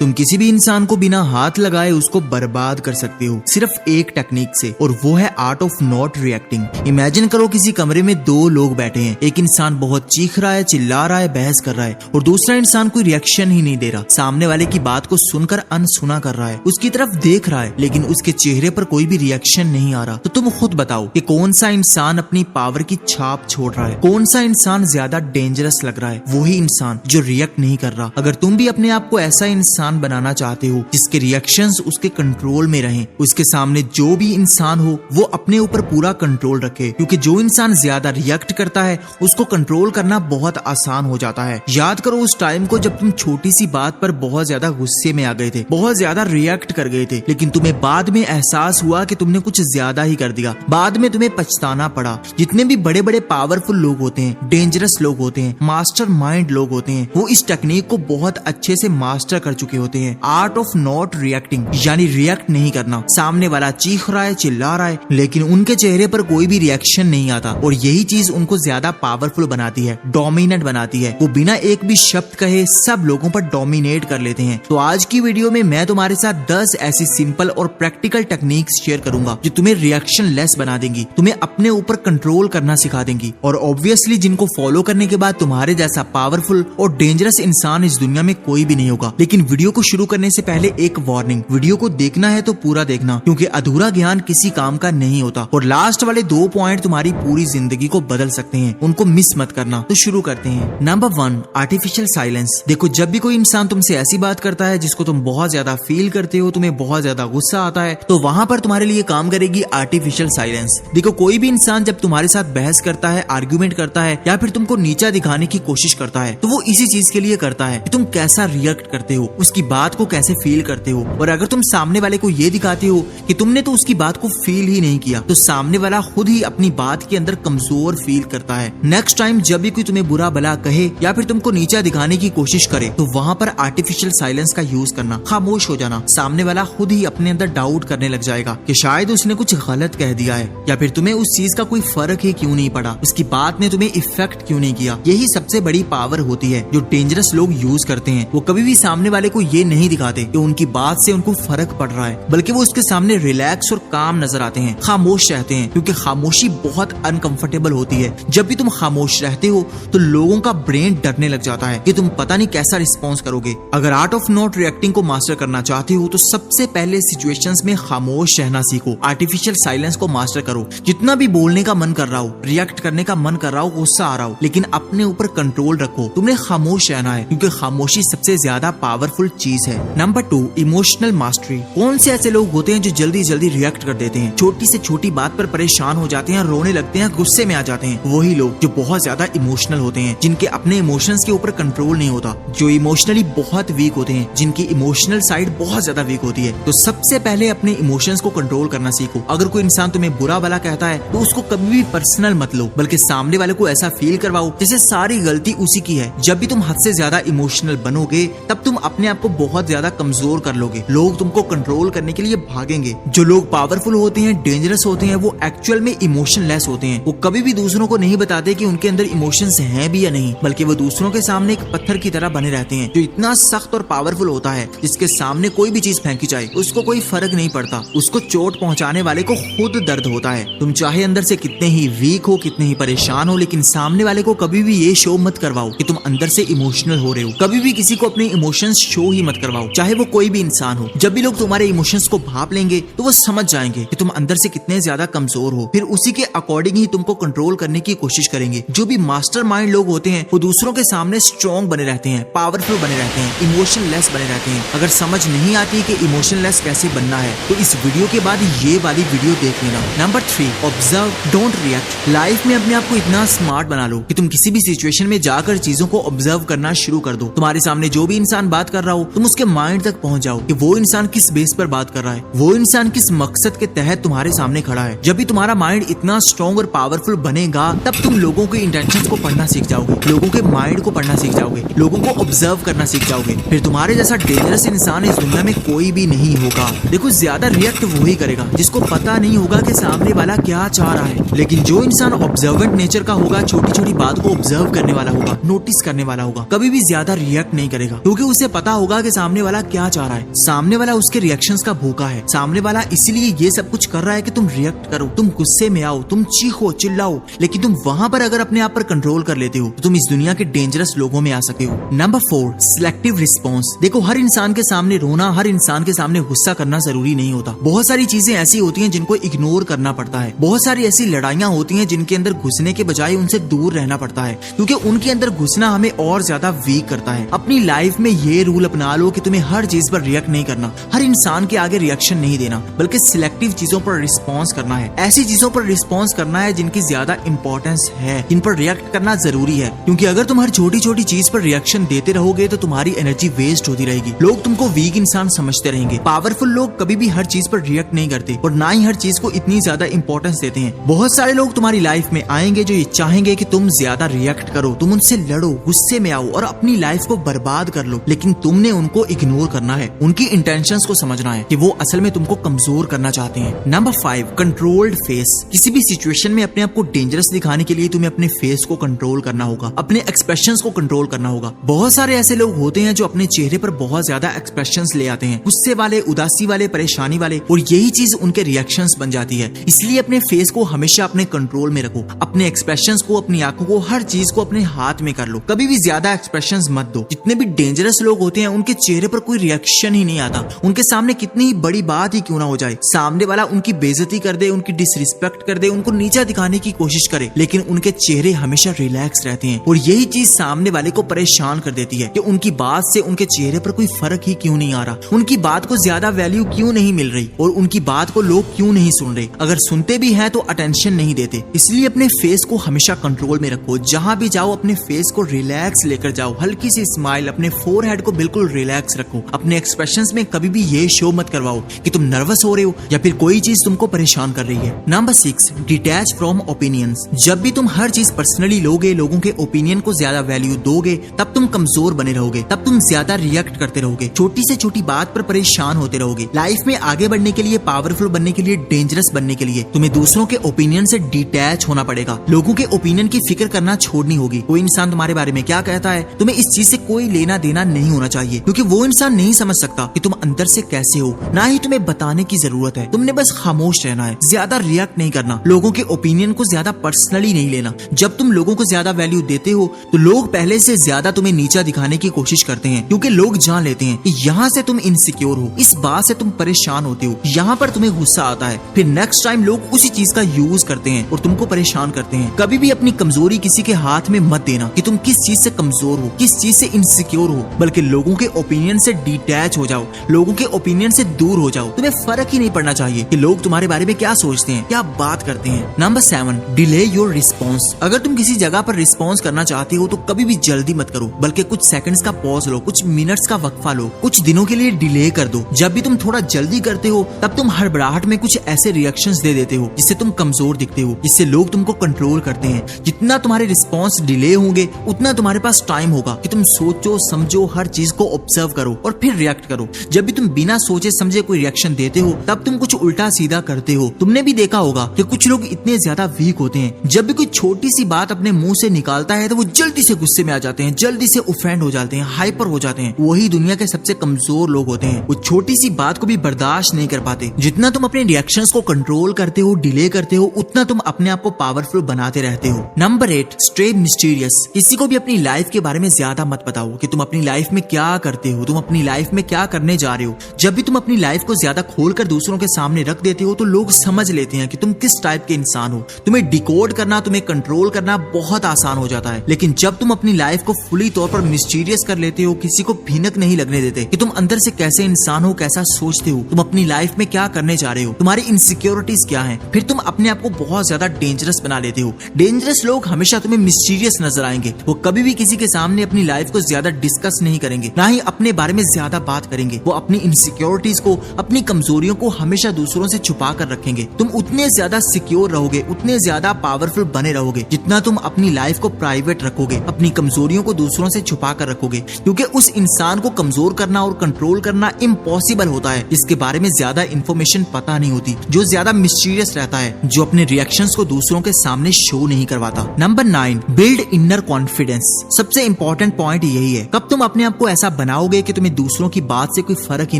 तुम किसी भी इंसान को बिना हाथ लगाए उसको बर्बाद कर सकते हो सिर्फ एक टेक्निक से, और वो है art of not reacting. Imagine करो किसी कमरे में दो लोग बैठे हैं, एक इंसान बहुत चीख रहा है, चिल्ला रहा है, बहस कर रहा है, और दूसरा इंसान कोई रिएक्शन ही नहीं दे रहा। सामने वाले की बात को सुनकर अनसुना कर रहा है, उसकी तरफ देख रहा है, लेकिन उसके चेहरे पर कोई भी रिएक्शन नहीं आ रहा। तो तुम खुद बताओ कि कौन सा इंसान अपनी पावर की छाप छोड़ रहा है, कौन सा इंसान ज्यादा डेंजरस लग रहा है? वही इंसान जो रिएक्ट नहीं कर रहा। अगर तुम भी अपने आप को ऐसा इंसान बनाना चाहते हो जिसके रिएक्शंस उसके कंट्रोल में रहें, उसके सामने जो भी इंसान हो वो अपने ऊपर पूरा कंट्रोल रखे, क्योंकि जो इंसान ज्यादा रिएक्ट करता है उसको कंट्रोल करना बहुत आसान हो जाता है। याद करो उस टाइम को जब तुम छोटी सी बात पर बहुत ज्यादा गुस्से में आ गए थे, बहुत ज्यादा रिएक्ट कर गए थे, लेकिन तुम्हें बाद में एहसास हुआ कि तुमने कुछ ज्यादा ही कर दिया। बाद में तुम्हें पछताना पड़ा। जितने भी बड़े बड़े पावरफुल लोग होते हैं, डेंजरस लोग होते हैं, मास्टर माइंड लोग होते हैं, वो इस टेक्निक को बहुत अच्छे से मास्टर कर चुके होते हैं। आर्ट ऑफ नॉट रिएक्टिंग, यानी रिएक्ट नहीं करना। सामने वाला चीख रहा है, चिल्ला रहा है, लेकिन उनके चेहरे पर कोई भी रिएक्शन नहीं आता, और यही चीज उनको ज्यादा पावरफुल बनाती है, डोमिनेट बनाती है। वो बिना एक भी शब्द कहे सब लोगों पर डोमिनेट कर लेते हैं। तो आज की वीडियो में मैं तुम्हारे साथ 10 ऐसी सिंपल और प्रैक्टिकल टेक्निक्स शेयर करूंगा जो तुम्हें रिएक्शन लेस बना देंगी, तुम्हें अपने ऊपर कंट्रोल करना सिखा देंगी, और ऑब्वियसली जिनको फॉलो करने के बाद तुम्हारे जैसा पावरफुल और डेंजरस इंसान इस दुनिया में कोई भी नहीं होगा। लेकिन वीडियो को शुरू करने से पहले एक वार्निंग, वीडियो को देखना है तो पूरा देखना, क्योंकि अधूरा ज्ञान किसी काम का नहीं होता, और लास्ट वाले 2 पॉइंट तुम्हारी पूरी जिंदगी को बदल सकते हैं, उनको मिस मत करना। तो शुरू करते हैं। Number 1, artificial silence. देखो, जब भी कोई इंसान तुमसे ऐसी बात करता है जिसको तुम बहुत ज्यादा फील करते हो, तुम्हें बहुत ज्यादा गुस्सा आता है, तो वहां पर तुम्हारे लिए काम करेगी आर्टिफिशियल साइलेंस। देखो, कोई भी इंसान जब तुम्हारे साथ बहस करता है, आर्ग्यूमेंट करता है, या फिर तुमको नीचा दिखाने की कोशिश करता है, तो वो इसी चीज के लिए करता है कि तुम कैसा रिएक्ट करते हो, उसकी बात को कैसे फील करते हो। और अगर तुम सामने वाले को ये दिखाते हो कि तुमने तो उसकी बात को फील ही नहीं किया, तो सामने वाला खुद ही अपनी बात के अंदर कमजोर फील करता है। नेक्स्ट टाइम जब भी कोई तुम्हें बुरा भला कहे या फिर तुमको नीचा दिखाने की कोशिश करे, तो वहां पर आर्टिफिशियल साइलेंस का यूज करना, खामोश हो जाना। सामने वाला खुद ही अपने अंदर डाउट करने लग जाएगा कि शायद उसने कुछ गलत कह दिया है, या फिर तुम्हें उस चीज का कोई फर्क ही क्यों नहीं पड़ा, उसकी बात ने तुम्हें इफेक्ट क्यों नहीं किया। यही सबसे बड़ी पावर होती है जो डेंजरस लोग यूज करते हैं। वो कभी भी सामने वाले को ये नहीं दिखाते कि उनकी बात से उनको फर्क पड़ रहा है, बल्कि वो उसके सामने रिलैक्स और काम नजर आते हैं, खामोश रहते हैं, क्योंकि खामोशी बहुत अनकंफर्टेबल होती है। जब भी तुम खामोश रहते हो तो लोगों का ब्रेन डरने लग जाता है कि तुम पता नहीं कैसा रिस्पॉन्स करोगे। अगर आर्ट ऑफ नॉट रिएक्टिंग को मास्टर करना चाहते हो तो सबसे पहले सिचुएशंस में खामोश रहना सीखो, आर्टिफिशियल साइलेंस को मास्टर करो। जितना भी बोलने का मन कर रहा हो, रिएक्ट करने का मन कर रहा हो, गुस्सा आ रहा हो, लेकिन अपने ऊपर कंट्रोल रखो। तुमने खामोश रहना है, क्योंकि खामोशी सबसे ज्यादा पावरफुल चीज है। Number 2, emotional mastery. कौन से ऐसे लोग होते हैं जो जल्दी जल्दी रिएक्ट कर देते हैं, छोटी से छोटी बात पर परेशान हो जाते हैं, रोने लगते हैं, गुस्से में आ जाते हैं? वही लोग जो बहुत ज्यादा इमोशनल होते हैं, जिनके अपने इमोशंस के ऊपर कंट्रोल नहीं होता, जो इमोशनली बहुत वीक होते हैं, जिनकी इमोशनल साइड बहुत ज्यादा वीक होती है। तो सबसे पहले अपने इमोशंस को कंट्रोल करना सीखो। अगर कोई इंसान तुम्हें बुरा भला कहता है तो उसको कभी भी पर्सनल मत लो, बल्कि सामने वाले को ऐसा फील करवाओ जैसे सारी गलती उसी की है। जब भी तुम हद से ज्यादा इमोशनल बनोगे तब तुम अपने आप को बहुत ज्यादा कमजोर कर लोगे, लोग तुमको कंट्रोल करने के लिए भागेंगे। जो लोग पावरफुल होते हैं, डेंजरस होते हैं, वो एक्चुअल में इमोशनलेस होते हैं। वो कभी भी दूसरों को नहीं बताते कि उनके अंदर इमोशंस हैं भी या नहीं, बल्कि वो दूसरों के सामने एक पत्थर की तरह बने रहते हैं, जो इतना सख्त और पावरफुल होता है जिसके सामने कोई भी चीज फेंकी जाए उसको कोई फर्क नहीं पड़ता। उसको चोट पहुंचाने वाले को खुद दर्द होता है। तुम चाहे अंदर से कितने ही वीक हो, कितने ही परेशान हो, लेकिन सामने वाले को कभी भी ये शो मत करवाओ कि तुम अंदर से इमोशनल हो रहे हो। कभी भी किसी को अपने इमोशंस शो ही मत करवाओ, चाहे वो कोई भी इंसान हो। जब भी लोग तुम्हारे इमोशंस को भाप लेंगे तो वो समझ जाएंगे कि तुम अंदर से कितने ज्यादा कमजोर हो, फिर उसी के अकॉर्डिंग ही तुमको कंट्रोल करने की कोशिश करेंगे। जो भी मास्टर माइंड लोग होते हैं वो दूसरों के सामने स्ट्रॉन्ग बने रहते हैं, पावरफुल बने रहते हैं, इमोशनलेस बने रहते हैं। अगर समझ नहीं आती कि इमोशनलेस कैसे बनना है तो इस वीडियो के बाद ये वाली वीडियो देख लेना। Number 3, observe, don't react. Life में अपने आप को इतना स्मार्ट बना लो कि तुम किसी भी सिचुएशन में जाकर चीजों को ऑब्जर्व करना शुरू कर दो। तुम्हारे सामने जो भी इंसान बात कर रहा हो, तुम उसके माइंड तक पहुंच जाओ कि वो इंसान किस बेस पर बात कर रहा है, वो इंसान किस मकसद के तहत तुम्हारे सामने खड़ा है। जब भी तुम्हारा माइंड इतना स्ट्रॉन्ग और पावरफुल बनेगा तब तुम लोगों के इंटेंशंस को पढ़ना सीख जाओगे, लोगों के माइंड को पढ़ना सीख जाओगे, लोगों को ऑब्जर्व करना सीख जाओगे। फिर तुम्हारे जैसा डेंजरस इंसान इस दुनिया में कोई भी नहीं होगा। देखो, ज्यादा रिएक्ट वही करेगा जिसको पता नहीं होगा कि सामने वाला क्या चाह रहा है, लेकिन जो इंसान ऑब्जर्वेंट नेचर का होगा, छोटी छोटी बात को ऑब्जर्व करने वाला होगा, नोटिस करने वाला होगा, कभी भी ज्यादा रिएक्ट नहीं करेगा, क्योंकि उसे पता होगा होगा कि सामने वाला क्या चाह रहा है। सामने वाला उसके रिएक्शंस का भूखा है। सामने वाला इसलिए ये सब कुछ कर रहा है कि तुम रिएक्ट करो, तुम गुस्से में आओ, तुम चीखो चिल्लाओ। लेकिन तुम वहां पर अगर अपने आप पर कंट्रोल कर लेते हो तो तुम इस दुनिया के डेंजरस लोगों में आ सकते हो। Number 4, selective response. देखो, हर इंसान के सामने रोना, हर इंसान के सामने गुस्सा करना जरूरी नहीं होता। बहुत सारी चीजें ऐसी होती हैं जिनको इग्नोर करना पड़ता है। बहुत सारी ऐसी लड़ाइयां होती हैं जिनके अंदर घुसने के बजाय उनसे दूर रहना पड़ता है, क्योंकि उनके अंदर घुसना हमें और ज्यादा वीक करता है। अपनी लाइफ में ये रूल अपना लो कि तुम्हें हर चीज पर रिएक्ट नहीं करना, हर इंसान के आगे रिएक्शन नहीं देना, बल्कि सिलेक्टिव चीजों पर रिस्पॉन्स करना है। ऐसी चीजों पर रिस्पॉन्स करना है जिनकी ज्यादा इंपॉर्टेंस है, जिन पर रिएक्ट करना जरूरी है। क्योंकि अगर तुम हर छोटी छोटी चीज पर रिएक्शन देते रहोगे तो तुम्हारी एनर्जी वेस्ट होती रहेगी। लोग तुमको वीक इंसान समझते रहेंगे। पावरफुल लोग कभी भी हर चीज पर रिएक्ट नहीं करते और ना ही हर चीज को इतनी ज्यादा इंपॉर्टेंस देते हैं। बहुत सारे लोग तुम्हारी लाइफ में आएंगे जो ये चाहेंगे कि तुम ज्यादा रिएक्ट करो, तुम उनसे लड़ो, गुस्से में आओ और अपनी लाइफ को बर्बाद कर लो। लेकिन तुमने उनको इग्नोर करना है, उनकी इंटेंशंस को समझना है कि वो असल में तुमको कमजोर करना चाहते हैं। Number 5, controlled face. किसी भी सिचुएशन में अपने आप को डेंजरस दिखाने के लिए तुम्हें अपने फेस को कंट्रोल करना होगा, अपने एक्सप्रेशंस को कंट्रोल करना होगा। बहुत सारे ऐसे लोग होते हैं जो अपने चेहरे पर बहुत ज्यादा एक्सप्रेशंस ले आते हैं, गुस्से वाले, उदासी वाले, परेशानी वाले, और यही चीज उनके रिएक्शंस बन जाती है। इसलिए अपने फेस को हमेशा अपने कंट्रोल में रखो, अपने एक्सप्रेशंस को, अपनी आंखों को, हर चीज को अपने हाथ में कर लो। कभी भी ज्यादा एक्सप्रेशंस मत दो। जितने भी डेंजरस लोग होते हैं उनके चेहरे पर कोई रिएक्शन ही नहीं आता। उनके सामने कितनी ही बड़ी बात ही क्यों ना हो जाए, सामने वाला उनकी बेइज्जती कर दे, उनकी डिसरिस्पेक्ट कर दे, उनको नीचा दिखाने की कोशिश करे, लेकिन उनके चेहरे हमेशा रिलैक्स रहते हैं। और यही चीज सामने वाले को परेशान कर देती है कि उनकी बात से उनके चेहरे पर कोई फर्क ही क्यों नहीं आ रहा, उनकी बात को ज्यादा वैल्यू क्यों नहीं मिल रही और उनकी बात को लोग क्यों नहीं सुन रहे। अगर सुनते भी हैं तो अटेंशन नहीं देते। इसलिए अपने फेस को हमेशा कंट्रोल में रखो। जहां भी जाओ अपने फेस को रिलैक्स लेकर जाओ, हल्की सी स्माइल, अपने फोरहेड को बिल्कुल रिलैक्स रखो। अपने एक्सप्रेशंस में कभी भी ये शो मत करवाओ कि तुम नर्वस हो रहे हो या फिर कोई चीज तुमको परेशान कर रही है। Number 6, detach from opinions. जब भी तुम हर चीज पर्सनली लोगे, लोगों के ओपिनियन को ज्यादा वैल्यू दोगे, तब तुम कमजोर बने रहोगे, तब तुम ज्यादा रिएक्ट करते रहोगे, छोटी से छोटी बात पर परेशान होते रहोगे। लाइफ में आगे बढ़ने के लिए, पावरफुल बनने के लिए, डेंजरस बनने के लिए तुम्हें दूसरों के ओपिनियन से डिटैच होना पड़ेगा। लोगों के ओपिनियन की फिक्र करना छोड़नी होगी। कोई इंसान तुम्हारे बारे में क्या कहता है, तुम्हें इस चीज से कोई लेना देना नहीं होना चाहिए, क्योंकि वो इंसान नहीं समझ सकता कि तुम अंदर से कैसे हो। ना ही तुम्हें बताने की जरूरत है, तुमने बस खामोश रहना है, ज्यादा रिएक्ट नहीं करना, लोगों के ओपिनियन को ज्यादा पर्सनली नहीं लेना। जब तुम लोगों को ज्यादा वैल्यू देते हो तो लोग पहले से ज्यादा तुम्हें नीचा दिखाने की कोशिश करते हैं, क्योंकि लोग जान लेते हैं कि यहाँ से तुम इनसिक्योर हो, इस बात से तुम परेशान होते हो, यहाँ पर तुम्हें गुस्सा आता है। फिर नेक्स्ट टाइम लोग उसी चीज का यूज करते हैं और तुमको परेशान करते हैं। कभी भी अपनी कमजोरी किसी के हाथ में मत देना कि तुम किस चीज से कमजोर हो, किस चीज से इनसिक्योर हो, बल्कि लोगों के ओपिनियन से डिटैच हो जाओ, लोगों के ओपिनियन से दूर हो जाओ। तुम्हें फर्क ही नहीं पड़ना चाहिए कि लोग तुम्हारे बारे में क्या सोचते हैं, क्या बात करते हैं। Number 7, delay your response. अगर तुम किसी जगह पर रिस्पॉन्स करना चाहते हो तो कभी भी जल्दी मत करो, बल्कि कुछ सेकंड्स का पॉज लो, कुछ मिनट्स का वक्फा लो, कुछ दिनों के लिए डिले कर दो। जब भी तुम थोड़ा जल्दी करते हो तब तुम हड़बड़ाहट में कुछ ऐसे रिएक्शंस दे देते हो जिससे तुम कमजोर दिखते हो, जिससे लोग तुमको कंट्रोल करते हैं। जितना तुम्हारे रिस्पॉन्स डिले होंगे उतना तुम्हारे पास टाइम होगा कि तुम सोचो, समझो, हर चीज को ऑब्जर्व करो और फिर रिएक्ट करो। जब भी तुम बिना सोचे समझे कोई रिएक्शन देते हो तब तुम कुछ उल्टा सीधा करते हो। तुमने भी देखा होगा कि कुछ लोग इतने ज्यादा वीक होते हैं, जब भी कोई छोटी सी बात अपने मुंह से निकालता है तो वो जल्दी से गुस्से में आ जाते हैं, जल्दी से ऑफेंड हो जाते हैं, हाइपर हो जाते हैं। वही दुनिया के सबसे कमजोर लोग होते हैं, वो छोटी सी बात को भी बर्दाश्त नहीं कर पाते। जितना तुम अपने रिएक्शंस को कंट्रोल करते हो, डिले करते हो, उतना तुम अपने आप को पावरफुल बनाते रहते हो। Number 8, stay mysterious. किसी को भी अपनी लाइफ के बारे में ज्यादा मत बताओ कि तुम अपनी लाइफ में क्या करते हो, तुम अपनी लाइफ में क्या करने जा रहे हो। जब भी तुम अपनी लाइफ को ज्यादा खोलकर दूसरों के सामने रख देते हो तो लोग समझ लेते हैं कि तुम किस टाइप के इंसान हो। तुम्हें डिकोड करना, तुम्हें कंट्रोल करना बहुत आसान हो जाता है। लेकिन जब तुम अपनी लाइफ को फुली तौर पर मिस्टीरियस कर लेते हो, किसी को भीनक नहीं लगने देते कि तुम अंदर से कैसे इंसान हो, कैसा सोचते हो, तुम अपनी लाइफ में क्या करने जा रहे हो, तुम्हारी इनसिक्योरिटीज क्या हैं, फिर तुम अपने आप को बहुत ज्यादा डेंजरस बना लेते हो। डेंजरस लोग हमेशा तुम्हें मिस्टीरियस नजर आएंगे। वो कभी भी किसी के सामने अपनी लाइफ को ज्यादा डिस्कस नहीं करेंगे, ना ही अपने बारे में ज्यादा बात करेंगे। वो अपनी इनसिक्योरिटीज को, अपनी कमजोरियों को हमेशा दूसरों से छुपा कर रखेंगे। तुम उतने ज्यादा सिक्योर रहोगे, उतने ज्यादा पावरफुल बने रहोगे जितना तुम अपनी लाइफ को प्राइवेट रखोगे, अपनी कमजोरियों को दूसरों से छुपा कर रखोगे। क्योंकि उस इंसान को कमजोर करना और कंट्रोल करना इम्पॉसिबल होता है जिसके बारे में ज्यादा इन्फॉर्मेशन पता नहीं होती, जो ज्यादा मिस्टीरियस रहता है, जो अपने रिएक्शंस को दूसरों के सामने शो नहीं करवाता। Number 9, build inner confidence. सबसे इंपॉर्टेंट पॉइंट यही है। कब तुम अपने आप को ऐसा बनाओगे कि तुम्हें दूसरों की बात से कोई फर्क ही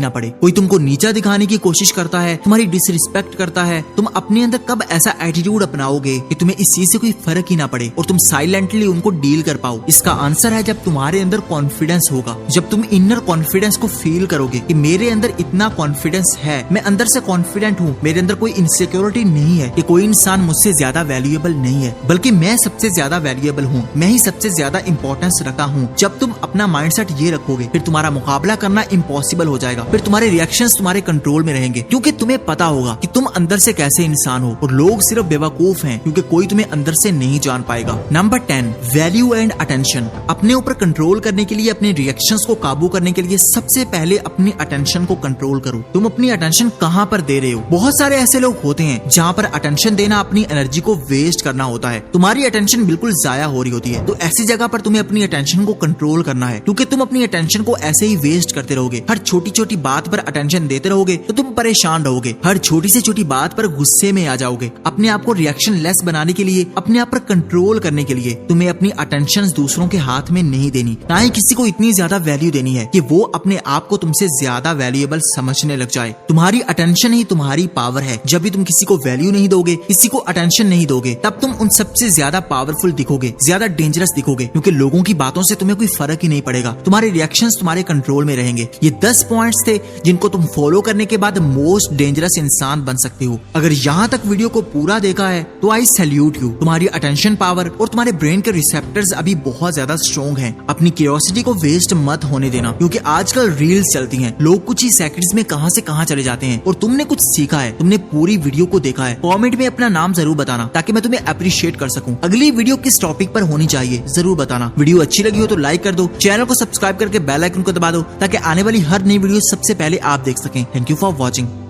ना पड़े। कोई तुमको नीचा दिखाने की कोशिश करता है, तुम्हारी डिसरिस्पेक्ट करता है, तुम अपने अंदर कब ऐसा एटीट्यूड अपनाओगे कि तुम्हें इस चीज से कोई फर्क ही ना पड़े और तुम साइलेंटली उनको डील कर पाओ? इसका आंसर है जब तुम्हारे अंदर कॉन्फिडेंस होगा, जब तुम इनर कॉन्फिडेंस को फील करोगे कि मेरे अंदर इतना कॉन्फिडेंस है, मैं अंदर से कॉन्फिडेंट हूँ, मेरे अंदर कोई इनसिक्योरिटी नहीं है कि कोई इंसान मुझसे ज्यादा वैल्यूएबल नहीं है, बल्कि मैं सबसे ज्यादा वैल्यूएबल हूँ, मैं ही सबसे ज्यादा इंपॉर्टेंस रखता हूँ। जब तुम अपना माइंडसेट ये रखोगे फिर तुम्हारा मुकाबला करना इम्पॉसिबल हो जाएगा, फिर तुम्हारे रिएक्शंस तुम्हारे कंट्रोल में रहेंगे, क्योंकि तुम्हें पता होगा कि तुम अंदर से कैसे इंसान हो और लोग सिर्फ बेवकूफ हैं क्योंकि कोई तुम्हें अंदर से नहीं जान पाएगा। Number 10, value and attention. अपने ऊपर कंट्रोल करने के लिए, अपने रिएक्शंस को काबू करने के लिए सबसे पहले अपनी अटेंशन को कंट्रोल करो। तुम अपनी अटेंशन कहाँ पर दे रहे हो? बहुत सारे ऐसे लोग होते हैं जहाँ पर अटेंशन देना अपनी एनर्जी को वेस्ट करना होता है, तुम्हारी अटेंशन बिल्कुल जाया हो रही होती है। तो ऐसी जगह पर तुम्हें अपनी अटेंशन को कंट्रोल करना है, क्योंकि तुम अपनी अटेंशन को ऐसे ही वेस्ट करते रहोगे, हर छोटी छोटी बात पर अटेंशन देते रहोगे तो तुम परेशान रहोगे, हर छोटी से छोटी बात पर गुस्से में आ जाओगे। अपने आप को रिएक्शन लेस बनाने के लिए, अपने आप पर कंट्रोल करने के लिए तुम्हें अपनी अटेंशन दूसरों के हाथ में नहीं देनी, ना ही किसी को इतनी ज्यादा वैल्यू देनी है कि वो अपने आप को तुमसे ज्यादा वैल्यूएबल समझने लग जाए। तुम्हारी अटेंशन ही तुम्हारी पावर है। जब भी तुम किसी को वैल्यू नहीं दोगे, किसी को अटेंशन नहीं दोगे, तब तुम उन सबसे ज्यादा पावरफुल दिखोगे, ज्यादा डेंजरस दिखोगे, क्योंकि लोगों की बातों से तुम्हें कोई फर्क ही नहीं पड़ेगा, तुम्हारे रिएक्शंस तुम्हारे कंट्रोल में रहेंगे। ये 10 पॉइंट्स थे जिनको तुम फॉलो करने के बाद मोस्ट डेंजरस इंसान बन सकते हो। अगर यहाँ तक वीडियो को पूरा देखा है तो आई सैल्यूट यू। तुम्हारी अटेंशन पावर और तुम्हारे ब्रेन के रिसेप्टर्स अभी बहुत ज्यादा स्ट्रॉन्ग हैं। अपनी क्यूरियोसिटी को वेस्ट मत होने देना, क्योंकि आजकल रील्स चलती हैं, लोग कुछ ही सेकंड्स में कहां से कहां चले जाते हैं और तुमने कुछ सीखा है, तुमने पूरी वीडियो को देखा है। कमेंट में अपना नाम जरूर बताना ताकि मैं तुम्हें अप्रिशिएट कर सकूं। अगली वीडियो किस टॉपिक पर होनी चाहिए जरूर बताना। वीडियो अच्छी लगी हो तो लाइक कर दो, चैनल को सब्सक्राइब करके बेल आइकन को दबा दो ताकि आने वाली हर नई वीडियो सबसे पहले आप देख सकें। Thank you for watching.